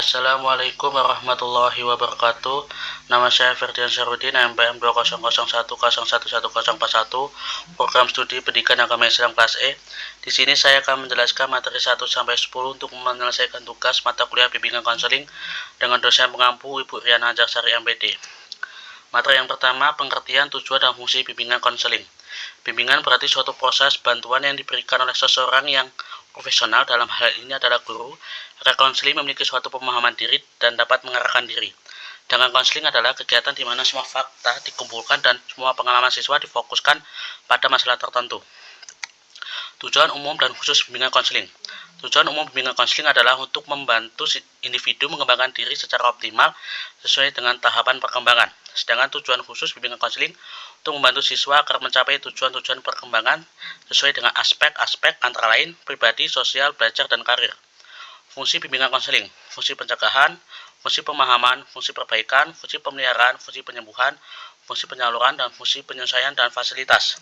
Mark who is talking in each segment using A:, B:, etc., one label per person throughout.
A: Assalamualaikum warahmatullahi wabarakatuh. Nama saya Ferdian Syarudin, NPM 20010110141, Program Studi Pendidikan Agama Islam kelas E. Di sini saya akan menjelaskan materi 1 sampai 10 untuk menyelesaikan tugas mata kuliah bimbingan konseling dengan dosen pengampu Ibu Riana Anjarsari MPD. Materi yang pertama, pengertian, tujuan, dan fungsi bimbingan konseling. Bimbingan berarti suatu proses bantuan yang diberikan oleh seseorang yang profesional, dalam hal ini adalah guru, agar konseling memiliki suatu pemahaman diri dan dapat mengarahkan diri. Dengan konseling adalah kegiatan di mana semua fakta dikumpulkan dan semua pengalaman siswa difokuskan pada masalah tertentu. Tujuan umum dan khusus bimbingan konseling. Tujuan umum bimbingan konseling adalah untuk membantu individu mengembangkan diri secara optimal sesuai dengan tahapan perkembangan. Sedangkan tujuan khusus bimbingan konseling untuk membantu siswa agar mencapai tujuan-tujuan perkembangan sesuai dengan aspek-aspek antara lain pribadi, sosial, belajar, dan karir. Fungsi bimbingan konseling, fungsi pencegahan, fungsi pemahaman, fungsi perbaikan, fungsi pemeliharaan, fungsi penyembuhan, fungsi penyaluran, dan fungsi penyelesaian dan fasilitas.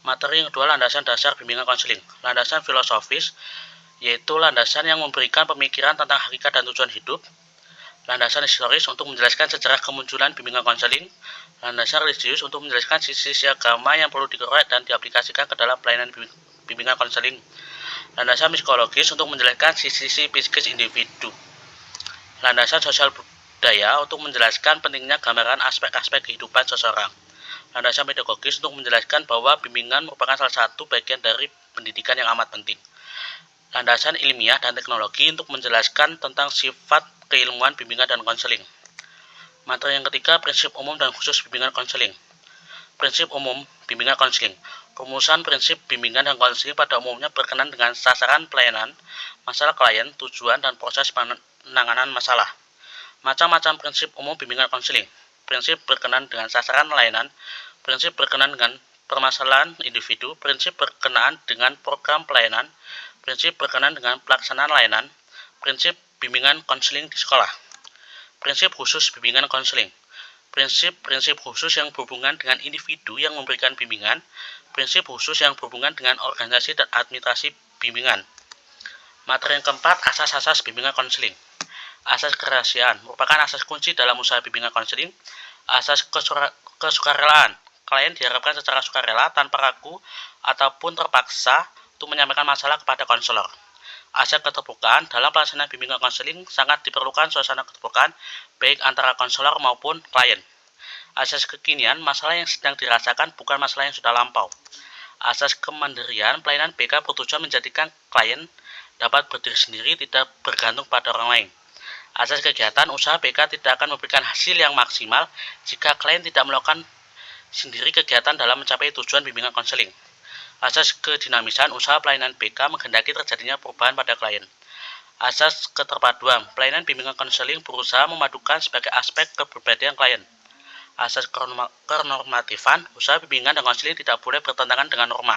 A: Materi yang kedua, landasan dasar bimbingan konseling. Landasan filosofis, yaitu landasan yang memberikan pemikiran tentang hakikat dan tujuan hidup. Landasan historis untuk menjelaskan sejarah kemunculan bimbingan konseling. Landasan religius untuk menjelaskan sisi-sisi agama yang perlu dikorek dan diaplikasikan ke dalam pelayanan bimbingan konseling. Landasan psikologis untuk menjelaskan sisi-sisi psikis individu. Landasan sosial budaya untuk menjelaskan pentingnya gambaran aspek-aspek kehidupan seseorang. Landasan pedagogis untuk menjelaskan bahwa bimbingan merupakan salah satu bagian dari pendidikan yang amat penting. Landasan ilmiah dan teknologi untuk menjelaskan tentang sifat keilmuan bimbingan dan konseling. Materi yang ketiga, prinsip umum dan khusus bimbingan konseling. Prinsip umum bimbingan konseling. Rumusan prinsip bimbingan dan konseling pada umumnya berkenaan dengan sasaran pelayanan, masalah klien, tujuan, dan proses penanganan masalah. Macam-macam prinsip umum bimbingan konseling. Prinsip berkenaan dengan sasaran layanan, prinsip berkenaan dengan permasalahan individu, prinsip berkenaan dengan program pelayanan, prinsip berkenaan dengan pelaksanaan layanan, prinsip bimbingan konseling di sekolah. Prinsip khusus bimbingan konseling. Prinsip-prinsip khusus yang berhubungan dengan individu yang memberikan bimbingan, prinsip khusus yang berhubungan dengan organisasi dan administrasi bimbingan. Materi yang keempat, asas-asas bimbingan konseling. Asas kerahasiaan merupakan asas kunci dalam usaha bimbingan konseling. Asas kesukarelaan. Klien diharapkan secara sukarela, tanpa ragu ataupun terpaksa untuk menyampaikan masalah kepada konselor. Asas keterbukaan. Dalam pelaksanaan bimbingan konseling sangat diperlukan suasana keterbukaan baik antara konselor maupun klien. Asas kekinian, masalah yang sedang dirasakan bukan masalah yang sudah lampau. Asas kemandirian, pelayanan BK bertujuan menjadikan klien dapat berdiri sendiri, tidak bergantung pada orang lain. Asas kegiatan, usaha BK tidak akan memberikan hasil yang maksimal jika klien tidak melakukan sendiri kegiatan dalam mencapai tujuan bimbingan konseling. Asas kedinamisan, usaha pelayanan BK menghendaki terjadinya perubahan pada klien. Asas keterpaduan, pelayanan bimbingan konseling berusaha memadukan sebagai aspek kepribadian klien. Asas kenormatifan, usaha bimbingan dan konseling tidak boleh bertentangan dengan norma.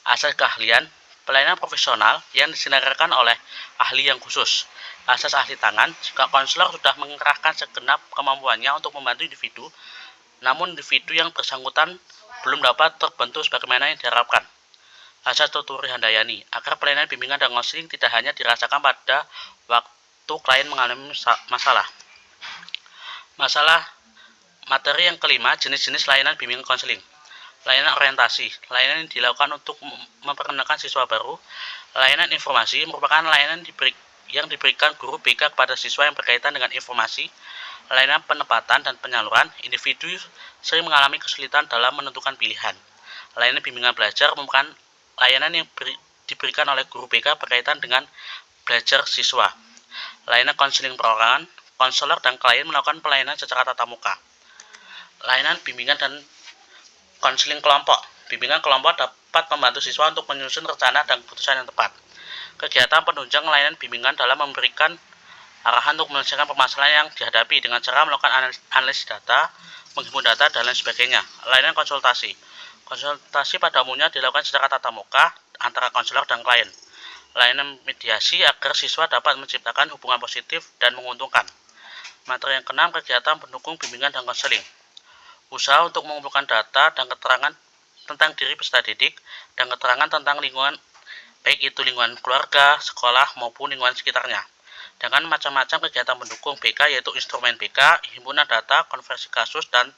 A: Asas keahlian, pelayanan profesional yang diselenggarakan oleh ahli yang khusus. Asas ahli tangan, jika konselor sudah mengerahkan segenap kemampuannya untuk membantu individu, namun individu yang bersangkutan belum dapat terbentuk sebagaimana yang diharapkan. Asas tuturi handayani, agar pelayanan bimbingan dan konseling tidak hanya dirasakan pada waktu klien mengalami masalah. Materi yang kelima, jenis-jenis layanan bimbingan konseling. Layanan orientasi, layanan yang dilakukan untuk memperkenalkan siswa baru. Layanan informasi merupakan layanan yang diberikan guru BK kepada siswa yang berkaitan dengan informasi. Layanan penempatan dan penyaluran, individu sering mengalami kesulitan dalam menentukan pilihan. Layanan bimbingan belajar merupakan layanan yang diberikan oleh guru BK berkaitan dengan belajar siswa. Layanan konseling perorangan, konselor dan klien melakukan pelayanan secara tatap muka. Layanan bimbingan dan konseling kelompok. Bimbingan kelompok dapat membantu siswa untuk menyusun rencana dan keputusan yang tepat. Kegiatan penunjang layanan bimbingan dalam memberikan arahan untuk menyelesaikan permasalahan yang dihadapi dengan cara melakukan analisis data, menghimpun data, dan lain sebagainya. Layanan konsultasi. Konsultasi pada umumnya dilakukan secara tatap muka antara konselor dan klien. Layanan mediasi agar siswa dapat menciptakan hubungan positif dan menguntungkan. Materi yang keenam, kegiatan pendukung bimbingan dan konseling. Usaha untuk mengumpulkan data dan keterangan tentang diri peserta didik dan keterangan tentang lingkungan, baik itu lingkungan keluarga, sekolah, maupun lingkungan sekitarnya. dengan macam-macam kegiatan pendukung BK, yaitu instrumen BK, himpunan data, konversi kasus, dan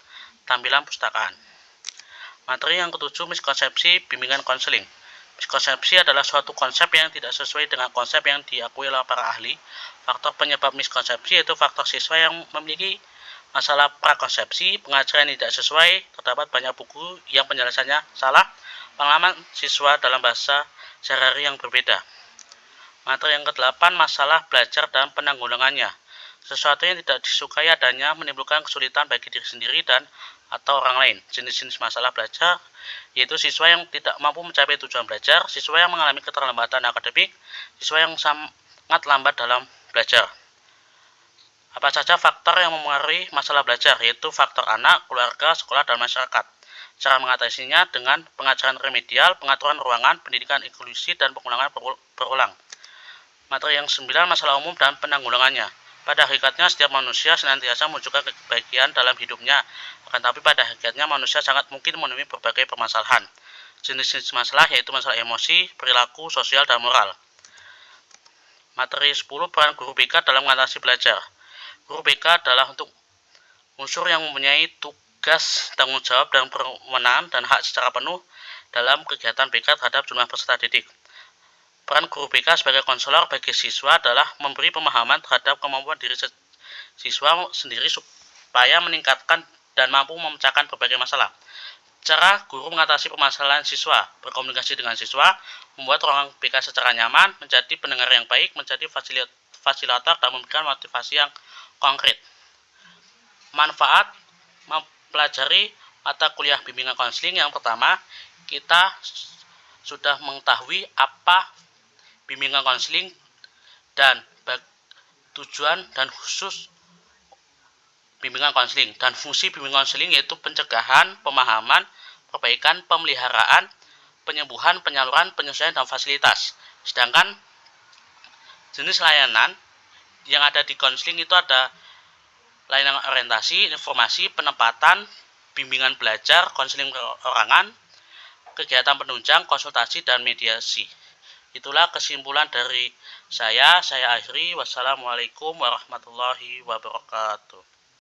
A: tampilan pustakaan. Materi yang ketujuh, miskonsepsi bimbingan konseling. Miskonsepsi adalah suatu konsep yang tidak sesuai dengan konsep yang diakui oleh para ahli. Faktor penyebab miskonsepsi yaitu faktor siswa yang memiliki masalah prakonsepsi, pengajaran yang tidak sesuai, terdapat banyak buku yang penjelasannya salah, pengalaman siswa dalam bahasa sehari-hari yang berbeda. Materi yang ke-8, masalah belajar dan penanggulangannya. Sesuatu yang tidak disukai adanya menimbulkan kesulitan bagi diri sendiri dan atau orang lain. Jenis-jenis masalah belajar yaitu siswa yang tidak mampu mencapai tujuan belajar, siswa yang mengalami keterlambatan akademik, siswa yang sangat lambat dalam belajar. Apa saja faktor yang mempengaruhi masalah belajar, yaitu faktor anak, keluarga, sekolah, dan masyarakat. Cara mengatasinya dengan pengajaran remedial, pengaturan ruangan, pendidikan inklusi, dan pengulangan berulang. Materi yang 9, masalah umum dan penanggulangannya. Pada hakikatnya setiap manusia senantiasa menunjukkan kebaikan dalam hidupnya, akan tapi pada hakikatnya manusia sangat mungkin menemui berbagai permasalahan. Jenis-jenis masalah yaitu masalah emosi, perilaku, sosial, dan moral. Materi 10, peran guru BK dalam mengatasi belajar. Guru BK adalah untuk unsur yang mempunyai tugas, tanggung jawab, dan perwenangan dan hak secara penuh dalam kegiatan BK terhadap jumlah peserta didik. Peran guru BK sebagai konselor bagi siswa adalah memberi pemahaman terhadap kemampuan diri siswa sendiri supaya meningkatkan dan mampu memecahkan berbagai masalah. Cara guru mengatasi permasalahan siswa, berkomunikasi dengan siswa, membuat ruang BK secara nyaman, menjadi pendengar yang baik, menjadi fasilitator, dan memberikan motivasi yang konkret. Manfaat mempelajari mata kuliah bimbingan konseling. Yang pertama, kita sudah mengetahui apa bimbingan konseling dan tujuan dan khusus bimbingan konseling dan fungsi bimbingan konseling, yaitu pencegahan, pemahaman, perbaikan, pemeliharaan, penyembuhan, penyaluran, penyesuaian, dan fasilitas. Sedangkan jenis layanan yang ada di konseling itu ada layanan orientasi, informasi, penempatan, bimbingan belajar, konseling perorangan, kegiatan penunjang, konsultasi, dan mediasi. Itulah kesimpulan dari saya akhiri. Wassalamualaikum warahmatullahi wabarakatuh.